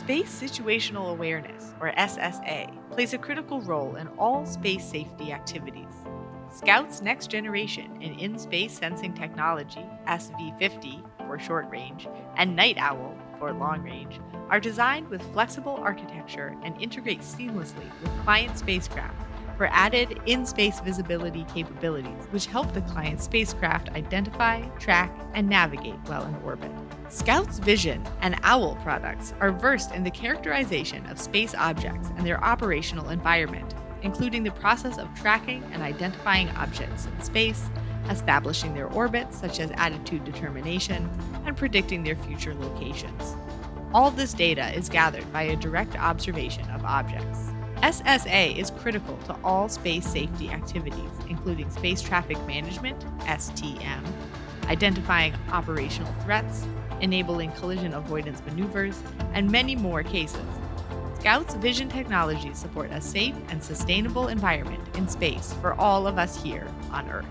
Space Situational Awareness, or SSA, plays a critical role in all space safety activities. Scout's Next Generation in Space Sensing Technology, SV50 for short range, and Night Owl for long range, are designed with flexible architecture and integrate seamlessly with client spacecraft for added in space visibility capabilities, which help the client spacecraft identify, track, and navigate while in orbit. Scout's Vision and Owl products are versed in the characterization of space objects and their operational environment, including the process of tracking and identifying objects in space, establishing their orbits, such as attitude determination, and predicting their future locations. All this data is gathered by a direct observation of objects. SSA is critical to all space safety activities, including space traffic management, STM, identifying operational threats, enabling collision avoidance maneuvers, and many more cases. Scout's vision technologies support a safe and sustainable environment in space for all of us here on Earth.